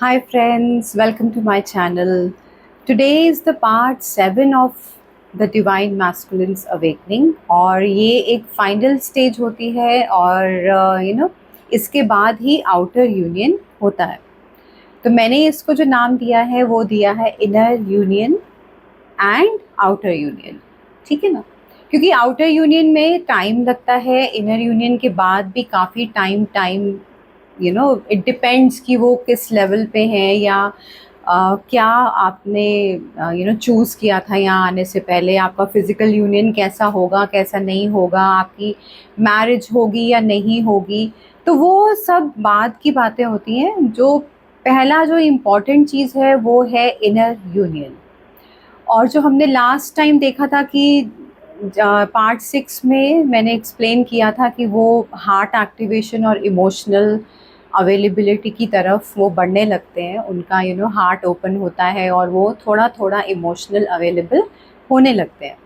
Hi friends, welcome to my channel. Today is the part 7 of the Divine Masculine's Awakening और ये एक final stage होती है और इसके बाद ही आउटर यूनियन होता है। तो मैंने इसको जो नाम दिया है वो दिया है inner union and outer union. ठीक है ना, क्योंकि आउटर यूनियन में टाइम लगता है, इनर यूनियन के बाद भी काफ़ी टाइम इट डिपेंड्स कि वो किस लेवल पे हैं या क्या आपने चूज़ किया था यहाँ आने से पहले, आपका फिज़िकल यूनियन कैसा होगा कैसा नहीं होगा, आपकी मैरिज होगी या नहीं होगी। तो वो सब बाद की बातें होती हैं। जो पहला जो इम्पॉर्टेंट चीज़ है वो है इनर यूनियन। और जो हमने लास्ट टाइम देखा था कि पार्ट 6 में मैंने एक्सप्लेन किया था कि वो हार्ट एक्टिवेशन और इमोशनल अवेलेबिलिटी की तरफ वो बढ़ने लगते हैं, उनका हार्ट ओपन होता है और वो थोड़ा थोड़ा इमोशनल अवेलेबल होने लगते हैं।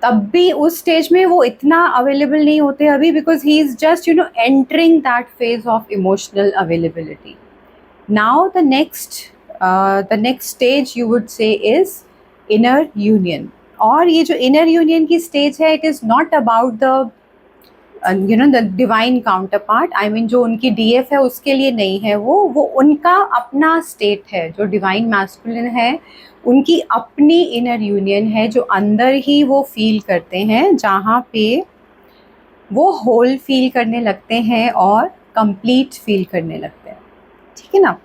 तब भी उस स्टेज में वो इतना अवेलेबल नहीं होते अभी, because he is just entering that phase of emotional availability. Now the next stage you would say is inner union. और ये जो इनर यूनियन की स्टेज है, it is not about the the divine counter part. I mean जो उनकी DF है उसके लिए नहीं है, वो उनका अपना स्टेट है। जो डिवाइन मैस्कुलिन है उनकी अपनी इनर यूनियन है, जो अंदर ही वो फील करते हैं, जहाँ पे वो होल फील करने लगते हैं और कंप्लीट फील करने लगते हैं। ठीक है ना,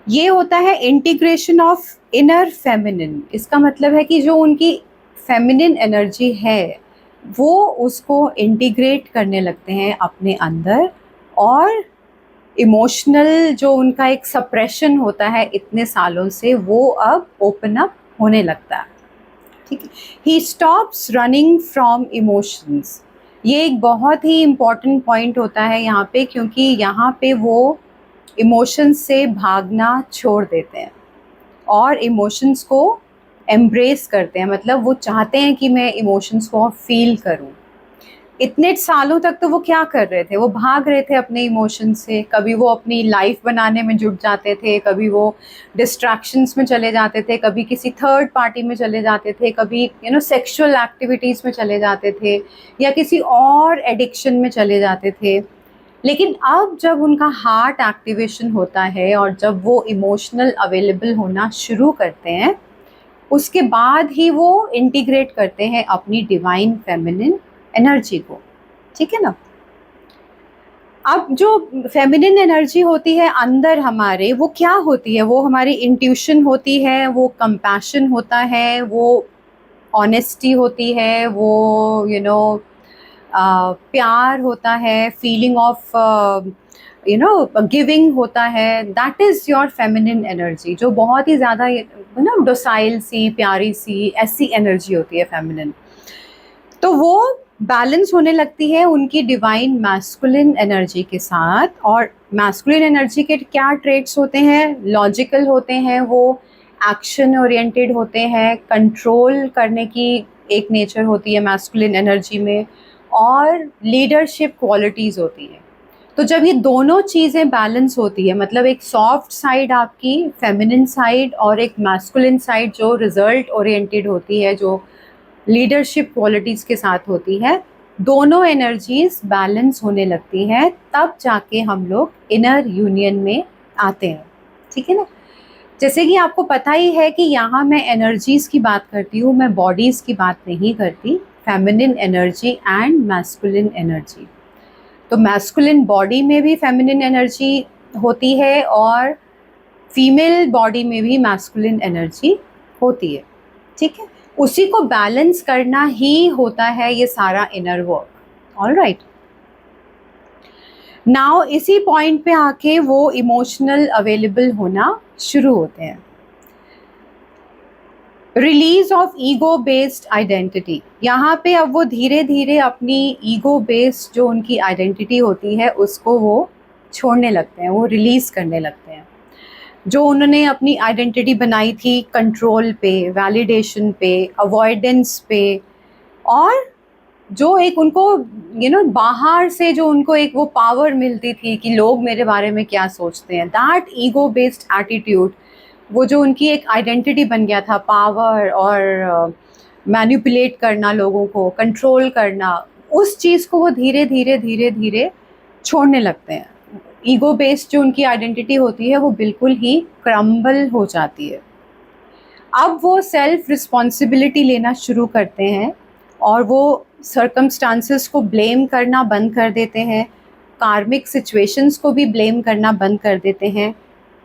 ये होता है इंटीग्रेशन ऑफ इनर फेमिनिन। इसका मतलब है कि जो उनकी फेमिनिन एनर्जी है वो उसको इंटीग्रेट करने लगते हैं अपने अंदर, और इमोशनल जो उनका एक सप्रेशन होता है इतने सालों से, वो अब ओपन अप होने लगता है। ठीक है, ही स्टॉप्स रनिंग फ्रॉम इमोशंस। ये एक बहुत ही इम्पॉर्टेंट पॉइंट होता है यहाँ पे, क्योंकि यहाँ पे वो इमोशंस से भागना छोड़ देते हैं और इमोशंस को एम्ब्रेस करते हैं। मतलब वो चाहते हैं कि मैं इमोशंस को फील करूं। इतने सालों तक तो वो क्या कर रहे थे, वो भाग रहे थे अपने इमोशन से। कभी वो अपनी लाइफ बनाने में जुट जाते थे, कभी वो डिस्ट्रैक्शंस में चले जाते थे, कभी किसी थर्ड पार्टी में चले जाते थे, कभी सेक्सुअल एक्टिविटीज़ में चले जाते थे, या किसी और एडिक्शन में चले जाते थे। लेकिन अब जब उनका हार्ट एक्टिवेशन होता है और जब वो इमोशनल अवेलेबल होना शुरू करते हैं, उसके बाद ही वो इंटीग्रेट करते हैं अपनी डिवाइन फेमिनिन एनर्जी को। ठीक है ना, अब जो फेमिनिन एनर्जी होती है अंदर हमारे, वो क्या होती है? वो हमारी इंट्यूशन होती है, वो कंपैशन होता है, वो ऑनेस्टी होती है, वो प्यार होता है, फीलिंग ऑफ गिविंग होता है। That is your feminine energy, जो बहुत ही ज़्यादा डोसाइल सी, प्यारी सी, ऐसी एनर्जी होती है फेमिनिन। तो वो बैलेंस होने लगती है उनकी डिवाइन मैस्कुलिन एनर्जी के साथ। और मैस्कुलिन एनर्जी के क्या ट्रेट्स होते हैं? लॉजिकल होते हैं, वो एक्शन ओरिएंटेड होते हैं, कंट्रोल करने की एक नेचर होती है मैस्कुलिन एनर्जी में, और लीडरशिप क्वालिटीज़ होती हैं। तो जब ये दोनों चीज़ें बैलेंस होती है, मतलब एक सॉफ्ट साइड आपकी फेमिनिन साइड और एक मैस्कुलिन साइड जो रिजल्ट ओरिएंटेड होती है, जो लीडरशिप क्वालिटीज़ के साथ होती है, दोनों एनर्जीज बैलेंस होने लगती हैं, तब जाके हम लोग इनर यूनियन में आते हैं। ठीक है ना, जैसे कि आपको पता ही है कि यहाँ मैं एनर्जीज़ की बात करती हूँ, मैं बॉडीज़ की बात नहीं करती। Feminine energy and masculine energy. तो मैस्कुलिन बॉडी में भी फेमिनिन एनर्जी होती है और फीमेल बॉडी में भी मैस्कुलिन एनर्जी होती है। ठीक है, उसी को बैलेंस करना ही होता है ये सारा इनर वर्क। ऑलराइट, नाउ इसी पॉइंट पे आके वो इमोशनल अवेलेबल होना शुरू होते हैं। Release of ego based identity. यहाँ पे अब वो धीरे धीरे अपनी ईगो बेस्ड जो उनकी आइडेंटिटी होती है उसको वो छोड़ने लगते हैं, वो रिलीज़ करने लगते हैं। जो उन्होंने अपनी आइडेंटिटी बनाई थी कंट्रोल पे, वैलिडेशन पे, अवॉइडेंस पे, और जो एक उनको बाहर से जो उनको एक वो पावर मिलती थी कि लोग मेरे बारे में क्या सोचते हैं, दैट ईगो बेस्ड एटीट्यूड, वो जो उनकी एक आइडेंटिटी बन गया था, पावर और मैनिपुलेट करना, लोगों को कंट्रोल करना, उस चीज़ को वो धीरे धीरे धीरे धीरे छोड़ने लगते हैं। ईगो बेस्ड जो उनकी आइडेंटिटी होती है वो बिल्कुल ही क्रम्बल हो जाती है। अब वो सेल्फ रिस्पॉन्सिबिलिटी लेना शुरू करते हैं और वो सर्कमस्टांसेस को ब्लेम करना बंद कर देते हैं, कार्मिक सिचुएशंस को भी ब्लेम करना बंद कर देते हैं,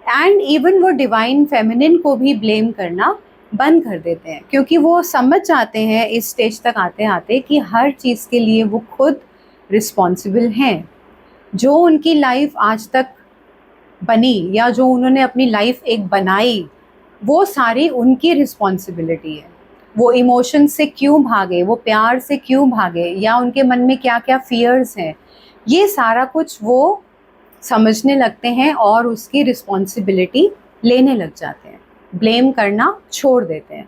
एंड इवन वो डिवाइन फेमिनिन को भी ब्लेम करना बंद कर देते हैं, क्योंकि वो समझ जाते हैं इस स्टेज तक आते आते कि हर चीज़ के लिए वो खुद रिस्पॉन्सिबल हैं। जो उनकी लाइफ आज तक बनी या जो उन्होंने अपनी लाइफ एक बनाई, वो सारी उनकी रिस्पॉन्सिबिलिटी है। वो इमोशन से क्यों भागे, वो प्यार से क्यों भागे, या उनके मन में क्या क्या फियर्स हैं, ये सारा कुछ वो समझने लगते हैं और उसकी रिस्पॉन्सिबिलिटी लेने लग जाते हैं, ब्लेम करना छोड़ देते हैं।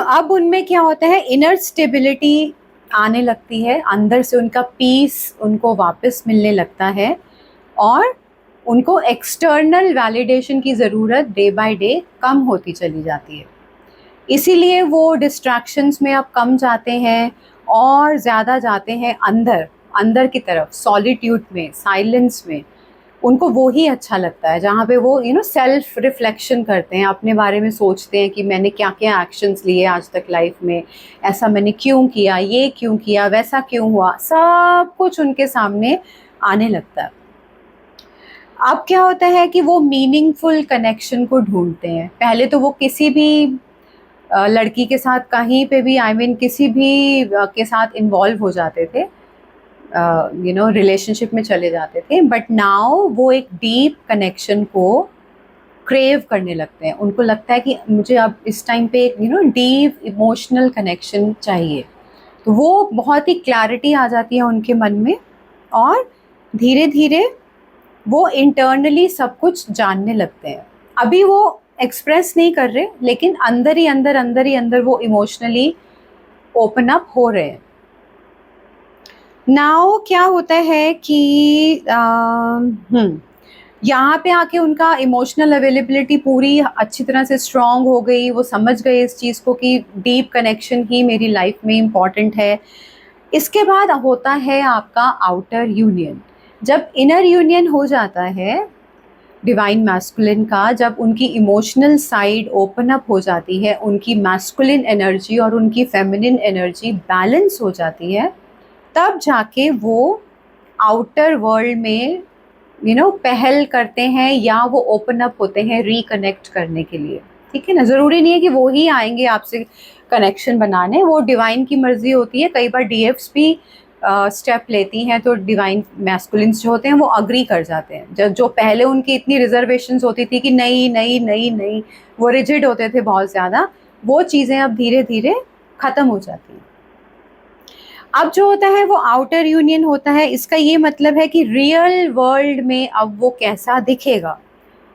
अब उनमें क्या होता है, इनर स्टेबिलिटी आने लगती है, अंदर से उनका पीस उनको वापस मिलने लगता है और उनको एक्सटर्नल वैलिडेशन की ज़रूरत डे बाय डे कम होती चली जाती है। इसीलिए वो डिस्ट्रैक्शंस में अब कम जाते हैं और ज़्यादा जाते हैं अंदर अंदर की तरफ, सॉलिट्यूड में, साइलेंस में। उनको वो ही अच्छा लगता है जहाँ पे वो सेल्फ रिफ्लेक्शन करते हैं, अपने बारे में सोचते हैं कि मैंने क्या क्या एक्शंस लिए आज तक लाइफ में, ऐसा मैंने क्यों किया, ये क्यों किया, वैसा क्यों हुआ, सब कुछ उनके सामने आने लगता है। अब क्या होता है कि वो मीनिंगफुल कनेक्शन को ढूंढते हैं। पहले तो वो किसी भी लड़की के साथ कहीं पे भी किसी भी के साथ इन्वॉल्व हो जाते थे, रिलेशनशिप में चले जाते थे, बट नाउ वो एक डीप कनेक्शन को क्रेव करने लगते हैं। उनको लगता है कि मुझे अब इस टाइम पे एक डीप इमोशनल कनेक्शन चाहिए। तो वो बहुत ही क्लैरिटी आ जाती है उनके मन में और धीरे धीरे वो इंटरनली सब कुछ जानने लगते हैं। अभी वो एक्सप्रेस नहीं कर रहे, लेकिन अंदर ही अंदर वो इमोशनली ओपन अप हो रहे हैं। नाउ क्या होता है कि यहाँ पे आके उनका इमोशनल अवेलेबिलिटी पूरी अच्छी तरह से स्ट्रॉन्ग हो गई। वो समझ गए इस चीज़ को कि डीप कनेक्शन ही मेरी लाइफ में इम्पॉर्टेंट है। इसके बाद होता है आपका आउटर यूनियन। जब इनर यूनियन हो जाता है डिवाइन मैस्कुलिन का, जब उनकी इमोशनल साइड ओपन अप हो जाती है, उनकी मैस्कुलिन एनर्जी और उनकी फेमिनिन एनर्जी बैलेंस हो जाती है, तब जाके वो आउटर वर्ल्ड में पहल करते हैं या वो ओपन अप होते हैं रिकनेक्ट करने के लिए। ठीक है ना, ज़रूरी नहीं है कि वो ही आएंगे आपसे कनेक्शन बनाने, वो डिवाइन की मर्जी होती है। कई बार डीएफ्स भी स्टेप लेती हैं तो डिवाइन मैस्कुलिन्स जो होते हैं वो अग्री कर जाते हैं। जो पहले उनकी इतनी रिजर्वेशंस होती थी कि नहीं नहीं नहीं नहीं, वो रिजिड होते थे बहुत ज़्यादा, वो चीज़ें अब धीरे धीरे ख़त्म हो जाती हैं। अब जो होता है वो आउटर यूनियन होता है। इसका ये मतलब है कि रियल वर्ल्ड में अब वो कैसा दिखेगा।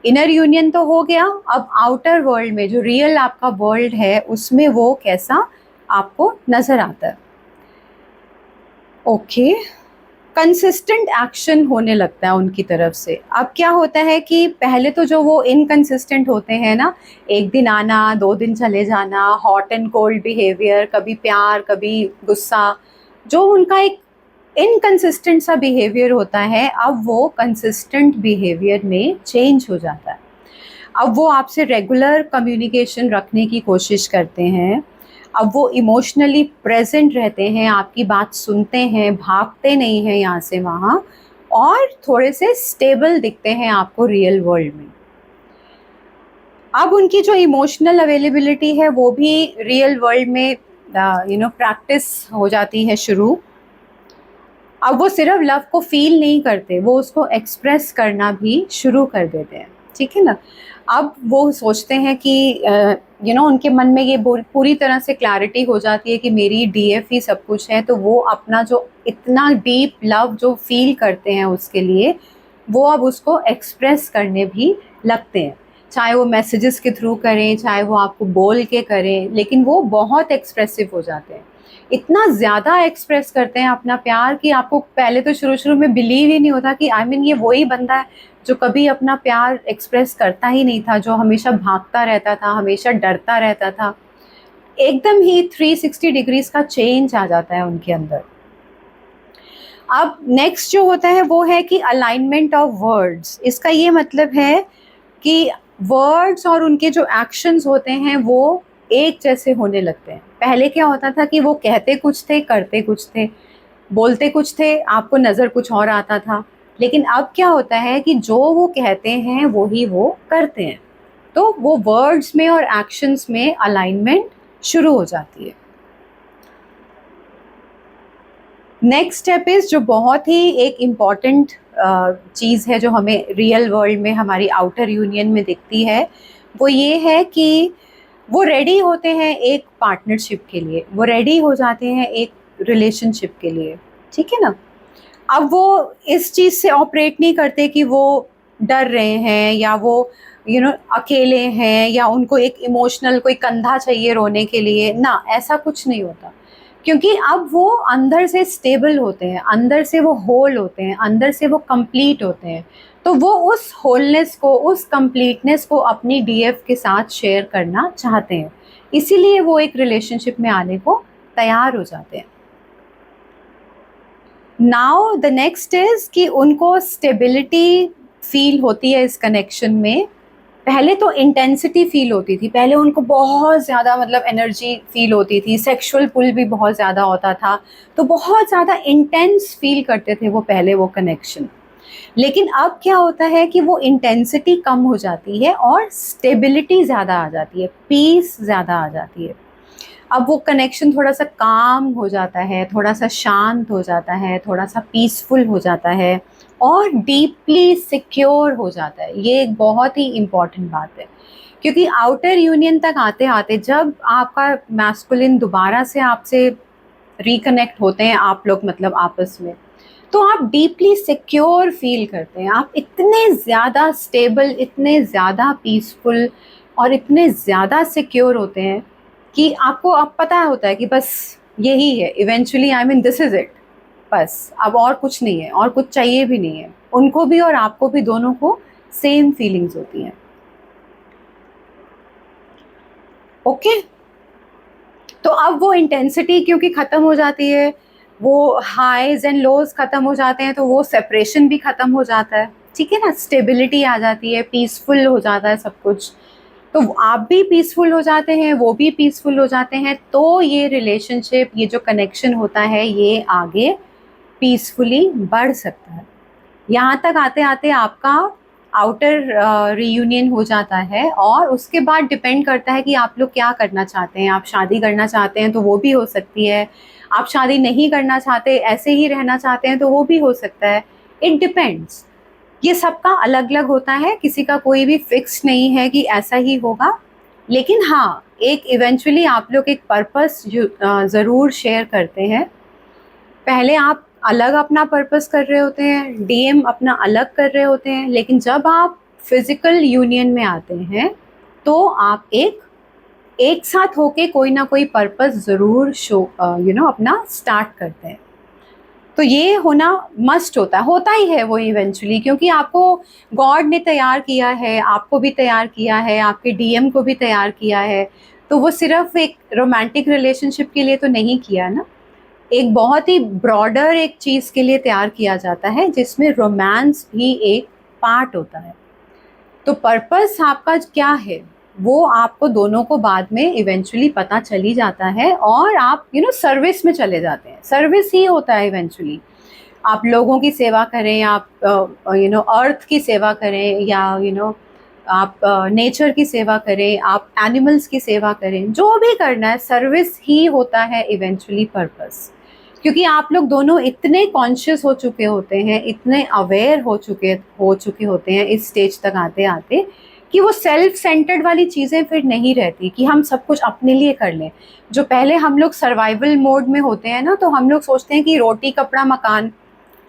इनर यूनियन तो हो गया, अब आउटर वर्ल्ड में जो रियल आपका वर्ल्ड है उसमें वो कैसा आपको नज़र आता है। ओके, कंसिस्टेंट एक्शन होने लगता है उनकी तरफ से। अब क्या होता है कि पहले तो जो वो इनकंसिस्टेंट होते हैं ना, एक दिन आना 2 दिन चले जाना, हॉट एंड कोल्ड बिहेवियर, कभी प्यार कभी गुस्सा, जो उनका एक इनकंसिस्टेंट सा बिहेवियर होता है, अब वो कंसिस्टेंट बिहेवियर में चेंज हो जाता है। अब वो आपसे रेगुलर कम्युनिकेशन रखने की कोशिश करते हैं। अब वो इमोशनली प्रेजेंट रहते हैं, आपकी बात सुनते हैं, भागते नहीं हैं यहाँ से वहाँ, और थोड़े से स्टेबल दिखते हैं आपको रियल वर्ल्ड में। अब उनकी जो इमोशनल अवेलेबिलिटी है वो भी रियल वर्ल्ड में प्रैक्टिस हो जाती है शुरू। अब वो सिर्फ लव को फील नहीं करते, वो उसको एक्सप्रेस करना भी शुरू कर देते हैं। ठीक है ना, अब वो सोचते हैं कि उनके मन में ये पूरी तरह से क्लैरिटी हो जाती है कि मेरी डीएफ ही सब कुछ है, तो वो अपना जो इतना डीप लव जो फील करते हैं उसके लिए, वो अब उसको एक्सप्रेस करने भी लगते हैं। चाहे वो मैसेजेस के थ्रू करें, चाहे वो आपको बोल के करें, लेकिन वो बहुत एक्सप्रेसिव हो जाते हैं। इतना ज़्यादा एक्सप्रेस करते हैं अपना प्यार कि आपको पहले तो शुरू शुरू में बिलीव ही नहीं होता कि आई मीन ये वही बंदा है जो कभी अपना प्यार एक्सप्रेस करता ही नहीं था, जो हमेशा भागता रहता था, हमेशा डरता रहता था। एकदम ही 360 डिग्रीज का चेंज आ जाता है उनके अंदर। अब नेक्स्ट जो होता है वो है कि अलाइनमेंट ऑफ वर्ड्स। इसका ये मतलब है कि वर्ड्स और उनके जो एक्शंस होते हैं वो एक जैसे होने लगते हैं। पहले क्या होता था कि वो कहते कुछ थे, करते कुछ थे, बोलते कुछ थे, आपको नज़र कुछ और आता था। लेकिन अब क्या होता है कि जो वो कहते हैं वो ही वो करते हैं। तो वो वर्ड्स में और एक्शंस में अलाइनमेंट शुरू हो जाती है। नेक्स्ट स्टेप इज़, जो बहुत ही एक इम्पॉर्टेंट चीज़ है जो हमें रियल वर्ल्ड में हमारी आउटर यूनियन में दिखती है, वो ये है कि वो रेडी होते हैं एक पार्टनरशिप के लिए, वो रेडी हो जाते हैं एक रिलेशनशिप के लिए, ठीक है ना। अब वो इस चीज़ से ऑपरेट नहीं करते कि वो डर रहे हैं या वो अकेले हैं या उनको एक इमोशनल कोई कंधा चाहिए रोने के लिए, ना ऐसा कुछ नहीं होता। क्योंकि अब वो अंदर से स्टेबल होते हैं, अंदर से वो होल होते हैं, अंदर से वो कंप्लीट होते हैं। तो वो उस होलनेस को, उस कंप्लीटनेस को अपनी डीएफ के साथ शेयर करना चाहते हैं, इसीलिए वो एक रिलेशनशिप में आने को तैयार हो जाते हैं। नाउ द नेक्स्ट इज़ कि उनको स्टेबिलिटी फील होती है इस कनेक्शन में। पहले तो इंटेंसिटी फील होती थी, पहले उनको बहुत ज़्यादा मतलब एनर्जी फील होती थी, सेक्सुअल पुल भी बहुत ज़्यादा होता था, तो बहुत ज़्यादा इंटेंस फील करते थे वो पहले वो कनेक्शन। लेकिन अब क्या होता है कि वो इंटेंसिटी कम हो जाती है और स्टेबिलिटी ज़्यादा आ जाती है, पीस ज़्यादा आ जाती है। अब वो कनेक्शन थोड़ा सा काम हो जाता है, थोड़ा सा शांत हो जाता है, थोड़ा सा पीसफुल हो जाता है और डीपली सिक्योर हो जाता है। ये एक बहुत ही इम्पॉर्टेंट बात है, क्योंकि आउटर यूनियन तक आते आते जब आपका मैस्कुलिन दोबारा से आपसे रिकनेक्ट होते हैं, आप लोग मतलब आपस में, तो आप डीपली सिक्योर फील करते हैं। आप इतने ज़्यादा स्टेबल, इतने ज़्यादा पीसफुल और इतने ज़्यादा सिक्योर होते हैं कि आपको अब पता होता है कि बस यही है, eventually I mean this is it, बस अब और कुछ नहीं है और कुछ चाहिए भी नहीं है। उनको भी और आपको भी, दोनों को सेम फीलिंग्स होती हैं। ओके, तो अब वो इंटेंसिटी क्योंकि ख़त्म हो जाती है, वो हाईज एंड लोज ख़त्म हो जाते हैं, तो वो सेपरेशन भी ख़त्म हो जाता है, ठीक है ना। स्टेबिलिटी आ जाती है, पीसफुल हो जाता है सब कुछ। तो आप भी पीसफुल हो जाते हैं, वो भी पीसफुल हो जाते हैं, तो ये रिलेशनशिप, ये जो कनेक्शन होता है, ये आगे पीसफुली बढ़ सकता है। यहाँ तक आते आते आपका आउटर रीयूनियन हो जाता है और उसके बाद डिपेंड करता है कि आप लोग क्या करना चाहते हैं। आप शादी करना चाहते हैं तो वो भी हो सकती है, आप शादी नहीं करना चाहते, ऐसे ही रहना चाहते हैं तो वो भी हो सकता है। इट डिपेंड्स, ये सबका अलग अलग होता है, किसी का कोई भी फिक्स नहीं है कि ऐसा ही होगा। लेकिन हाँ, एक इवेंचुअली आप लोग एक पर्पस ज़रूर शेयर करते हैं। पहले आप अलग अपना पर्पस कर रहे होते हैं, डीएम अपना अलग कर रहे होते हैं, लेकिन जब आप फिजिकल यूनियन में आते हैं तो आप एक साथ होके कोई ना कोई पर्पस ज़रूर अपना स्टार्ट करते हैं। तो ये होना मस्ट होता ही है वो इवेंचुअली, क्योंकि आपको गॉड ने तैयार किया है, आपको भी तैयार किया है, आपके डीएम को भी तैयार किया है। तो वो सिर्फ एक रोमांटिक रिलेशनशिप के लिए तो नहीं किया ना, एक बहुत ही ब्रॉडर एक चीज़ के लिए तैयार किया जाता है जिसमें रोमांस भी एक पार्ट होता है। तो पर्पस आपका क्या है वो आपको दोनों को बाद में इवेंचुअली पता चली जाता है और आप सर्विस में चले जाते हैं। सर्विस ही होता है इवेंचुअली, आप लोगों की सेवा करें, आप अर्थ की सेवा करें, या आप नेचर की सेवा करें, आप एनिमल्स की सेवा करें, जो भी करना है सर्विस ही होता है इवेंचुअली पर्पस। क्योंकि आप लोग दोनों इतने कॉन्शियस हो चुके होते हैं, इतने अवेयर हो चुके होते हैं इस स्टेज तक आते आते, कि वो सेल्फ सेंटर्ड वाली चीज़ें फिर नहीं रहती कि हम सब कुछ अपने लिए कर लें। जो पहले हम लोग सर्वाइवल मोड में होते हैं ना, तो हम लोग सोचते हैं कि रोटी कपड़ा मकान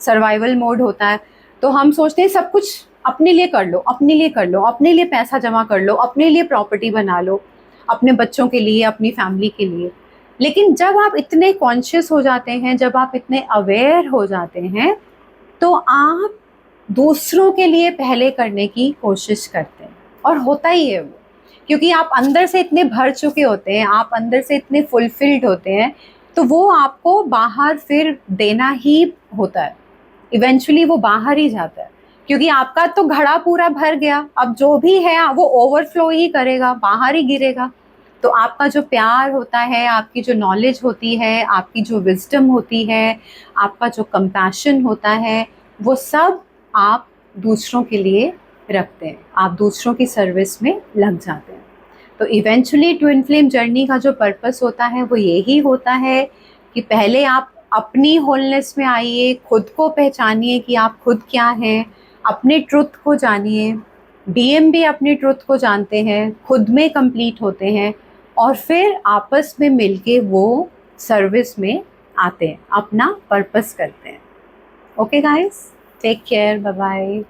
सर्वाइवल मोड होता है, तो हम सोचते हैं सब कुछ अपने लिए कर लो, अपने लिए कर लो, अपने लिए पैसा जमा कर लो, अपने लिए प्रॉपर्टी बना लो, अपने बच्चों के लिए, अपनी फैमिली के लिए। लेकिन जब आप इतने कॉन्शियस हो जाते हैं, जब आप इतने अवेयर हो जाते हैं, तो आप दूसरों के लिए पहले करने की कोशिश करते हैं, और होता ही है वो, क्योंकि आप अंदर से इतने भर चुके होते हैं, आप अंदर से इतने फुलफिल्ड होते हैं, तो वो आपको बाहर फिर देना ही होता है। इवेंचुअली वो बाहर ही जाता है, क्योंकि आपका तो घड़ा पूरा भर गया, अब जो भी है वो ओवरफ्लो ही करेगा, बाहर ही गिरेगा। तो आपका जो प्यार होता है, आपकी जो नॉलेज होती है, आपकी जो विजडम होती है, आपका जो कंपैशन होता है, वो सब आप दूसरों के लिए रखते हैं, आप दूसरों की सर्विस में लग जाते हैं। तो इवेंचुअली ट्विन फ्लेम जर्नी का जो पर्पस होता है वो यही होता है कि पहले आप अपनी होलनेस में आइए, खुद को पहचानिए कि आप खुद क्या हैं, अपने ट्रुथ को जानिए। डीएम भी अपनी ट्रुथ को जानते हैं, खुद में कंप्लीट होते हैं, और फिर आपस में मिलके वो सर्विस में आते हैं, अपना पर्पस करते हैं। Okay guys, take care, bye bye.